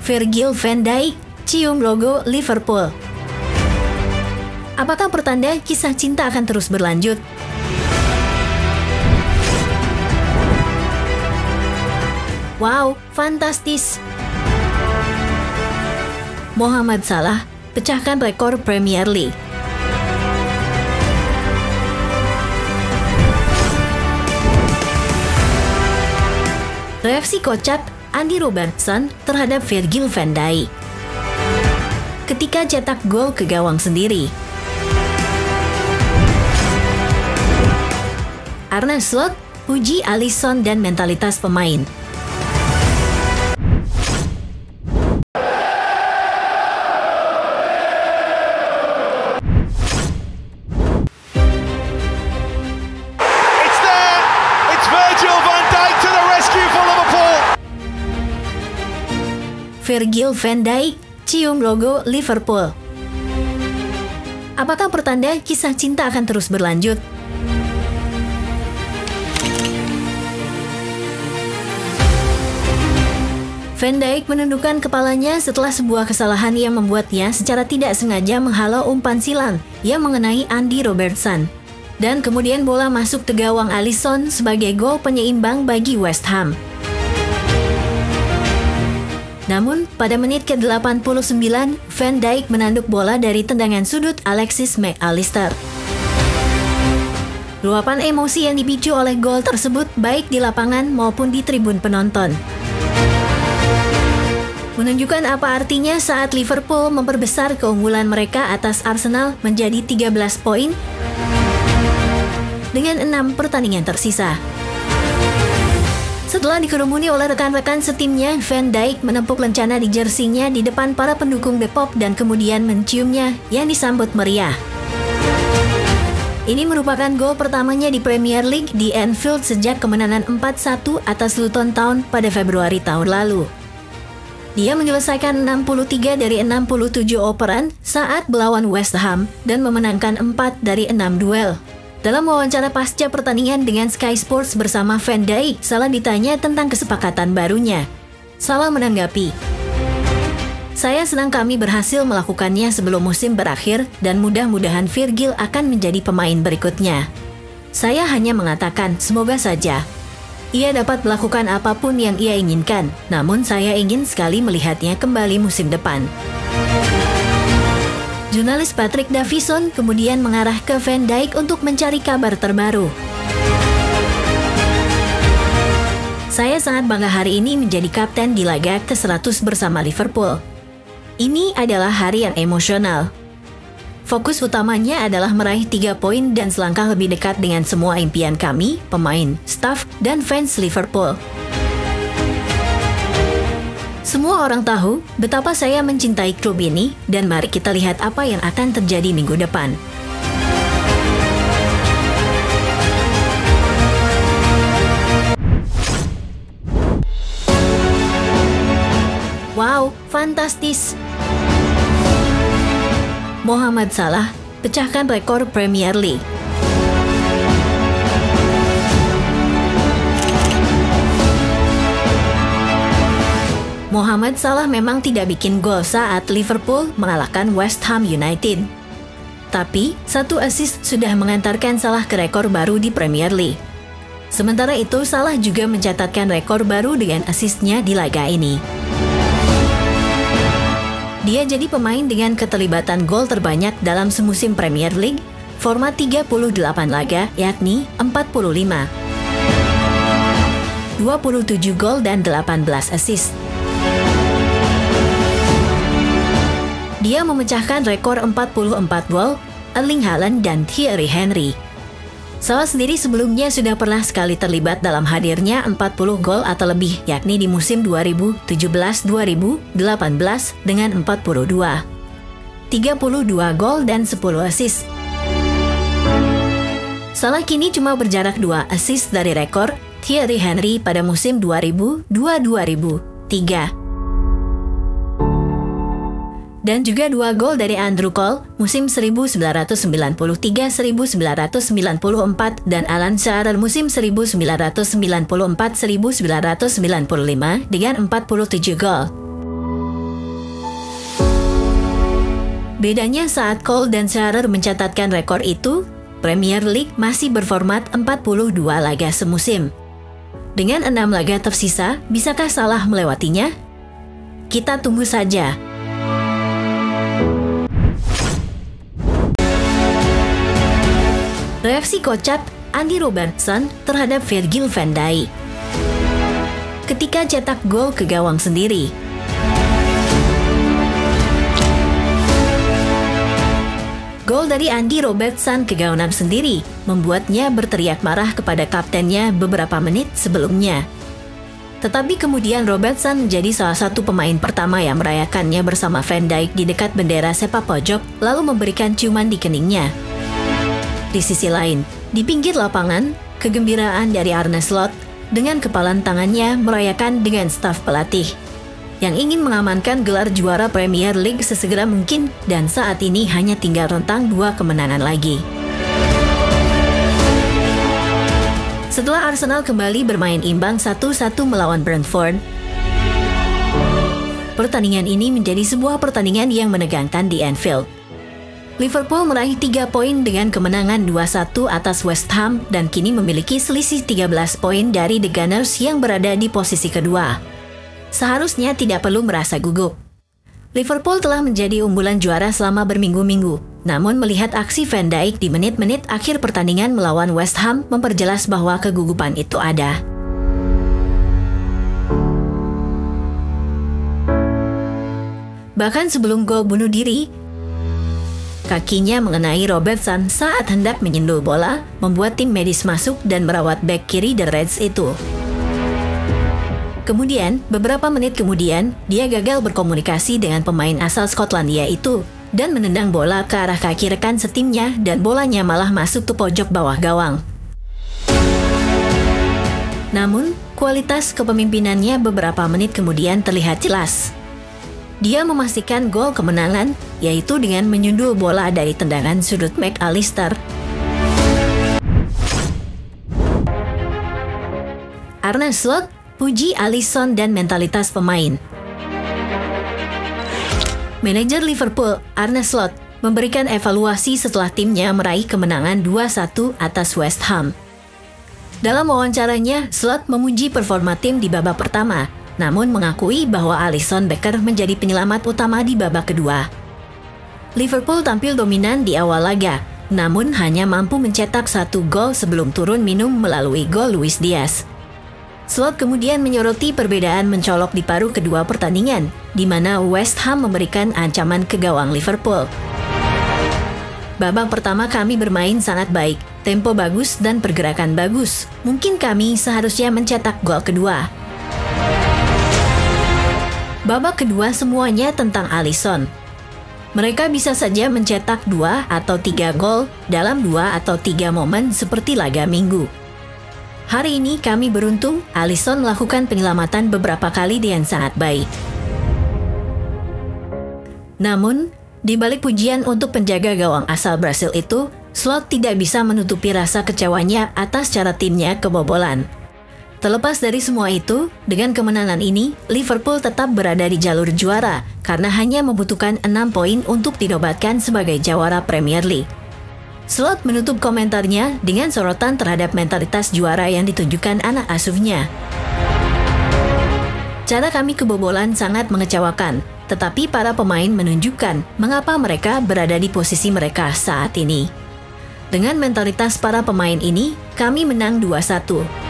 Virgil van Dijk cium logo Liverpool. Apakah pertanda kisah cinta akan terus berlanjut? Wow, fantastis! Mohamed Salah pecahkan rekor Premier League. Reaksi kocak Andy Robertson terhadap Virgil van Dijk ketika cetak gol ke gawang sendiri. Arne Slot puji Alisson dan mentalitas pemain. Virgil van Dijk cium logo Liverpool. Apakah pertanda kisah cinta akan terus berlanjut? Van Dijk menundukkan kepalanya setelah sebuah kesalahan yang membuatnya secara tidak sengaja menghalau umpan silang yang mengenai Andy Robertson. Dan kemudian bola masuk ke gawang Alisson sebagai gol penyeimbang bagi West Ham. Namun, pada menit ke-89, Van Dijk menanduk bola dari tendangan sudut Alexis Mac Allister. Luapan emosi yang dipicu oleh gol tersebut baik di lapangan maupun di tribun penonton. Menunjukkan apa artinya saat Liverpool memperbesar keunggulan mereka atas Arsenal menjadi 13 poin dengan 6 pertandingan tersisa. Setelah dikerumuni oleh rekan-rekan setimnya, Van Dijk menepuk lencana di jersinya di depan para pendukung The Pop dan kemudian menciumnya yang disambut meriah. Ini merupakan gol pertamanya di Premier League di Anfield sejak kemenangan 4-1 atas Luton Town pada Februari tahun lalu. Dia menyelesaikan 63 dari 67 operan saat melawan West Ham dan memenangkan 4 dari 6 duel. Dalam wawancara pasca pertandingan dengan Sky Sports bersama Van Dijk, Salah ditanya tentang kesepakatan barunya. Salah menanggapi, "Saya senang kami berhasil melakukannya sebelum musim berakhir dan mudah-mudahan Virgil akan menjadi pemain berikutnya. Saya hanya mengatakan semoga saja. Ia dapat melakukan apapun yang ia inginkan, namun saya ingin sekali melihatnya kembali musim depan." Jurnalis Patrick Davison kemudian mengarah ke Van Dijk untuk mencari kabar terbaru. "Saya sangat bangga hari ini menjadi kapten di laga ke-100 bersama Liverpool. Ini adalah hari yang emosional. Fokus utamanya adalah meraih 3 poin dan selangkah lebih dekat dengan semua impian kami, pemain, staf, dan fans Liverpool. Semua orang tahu betapa saya mencintai klub ini dan mari kita lihat apa yang akan terjadi minggu depan." Wow, fantastis! Mohamed Salah pecahkan rekor Premier League. Mohamed Salah memang tidak bikin gol saat Liverpool mengalahkan West Ham United. Tapi, 1 assist sudah mengantarkan Salah ke rekor baru di Premier League. Sementara itu, Salah juga mencatatkan rekor baru dengan assist-nya di laga ini. Dia jadi pemain dengan keterlibatan gol terbanyak dalam semusim Premier League, format 38 laga, yakni 45. 27 gol dan 18 assist. Dia memecahkan rekor 44 gol Erling Haaland dan Thierry Henry. Salah sendiri sebelumnya sudah pernah sekali terlibat dalam hadirnya 40 gol atau lebih, yakni di musim 2017-2018 dengan 42. 32 gol dan 10 assist. Salah kini cuma berjarak 2 assist dari rekor Thierry Henry pada musim 2002-2003. Dan juga 2 gol dari Andrew Cole musim 1993-1994 dan Alan Shearer musim 1994-1995 dengan 47 gol. Bedanya saat Cole dan Shearer mencatatkan rekor itu, Premier League masih berformat 42 laga semusim. Dengan 6 laga tersisa, bisakah Salah melewatinya? Kita tunggu saja. Reaksi kocak Andy Robertson terhadap Virgil van Dijk ketika cetak gol ke gawang sendiri. Gol dari Andy Robertson ke gawang sendiri membuatnya berteriak marah kepada kaptennya beberapa menit sebelumnya. Tetapi kemudian Robertson menjadi salah satu pemain pertama yang merayakannya bersama Van Dijk di dekat bendera sepak pojok, lalu memberikan ciuman di keningnya. Di sisi lain, di pinggir lapangan, kegembiraan dari Arne Slot dengan kepalan tangannya merayakan dengan staf pelatih yang ingin mengamankan gelar juara Premier League sesegera mungkin, dan saat ini hanya tinggal rentang 2 kemenangan lagi. Setelah Arsenal kembali bermain imbang 1-1 melawan Brentford, pertandingan ini menjadi sebuah pertandingan yang menegangkan di Anfield. Liverpool meraih 3 poin dengan kemenangan 2-1 atas West Ham dan kini memiliki selisih 13 poin dari The Gunners yang berada di posisi kedua. Seharusnya tidak perlu merasa gugup. Liverpool telah menjadi unggulan juara selama berminggu-minggu. Namun melihat aksi Van Dijk di menit-menit akhir pertandingan melawan West Ham memperjelas bahwa kegugupan itu ada. Bahkan sebelum gol bunuh diri, kakinya mengenai Robertson saat hendak menyundul bola, membuat tim medis masuk dan merawat bek kiri The Reds itu. Kemudian, beberapa menit kemudian, dia gagal berkomunikasi dengan pemain asal Skotlandia itu dan menendang bola ke arah kaki rekan setimnya dan bolanya malah masuk ke pojok bawah gawang. Namun, kualitas kepemimpinannya beberapa menit kemudian terlihat jelas. Dia memastikan gol kemenangan, yaitu dengan menyundul bola dari tendangan sudut McAllister. Arne Slot puji Alisson dan mentalitas pemain. Manajer Liverpool, Arne Slot, memberikan evaluasi setelah timnya meraih kemenangan 2-1 atas West Ham. Dalam wawancaranya, Slot memuji performa tim di babak pertama, namun mengakui bahwa Alisson Becker menjadi penyelamat utama di babak kedua. Liverpool tampil dominan di awal laga, namun hanya mampu mencetak 1 gol sebelum turun minum melalui gol Luis Diaz. Slot kemudian menyoroti perbedaan mencolok di paruh kedua pertandingan, di mana West Ham memberikan ancaman ke gawang Liverpool. Babak pertama kami bermain sangat baik, tempo bagus dan pergerakan bagus. Mungkin kami seharusnya mencetak gol kedua. Babak kedua semuanya tentang Alisson. Mereka bisa saja mencetak 2 atau 3 gol dalam 2 atau 3 momen seperti laga Minggu. Hari ini kami beruntung, Alisson melakukan penyelamatan beberapa kali dengan sangat baik. Namun, di balik pujian untuk penjaga gawang asal Brasil itu, Slot tidak bisa menutupi rasa kecewanya atas cara timnya kebobolan. Terlepas dari semua itu, dengan kemenangan ini, Liverpool tetap berada di jalur juara karena hanya membutuhkan 6 poin untuk dinobatkan sebagai jawara Premier League. Slot menutup komentarnya dengan sorotan terhadap mentalitas juara yang ditunjukkan anak asuhnya. Cara kami kebobolan sangat mengecewakan, tetapi para pemain menunjukkan mengapa mereka berada di posisi mereka saat ini. Dengan mentalitas para pemain ini, kami menang 2-1.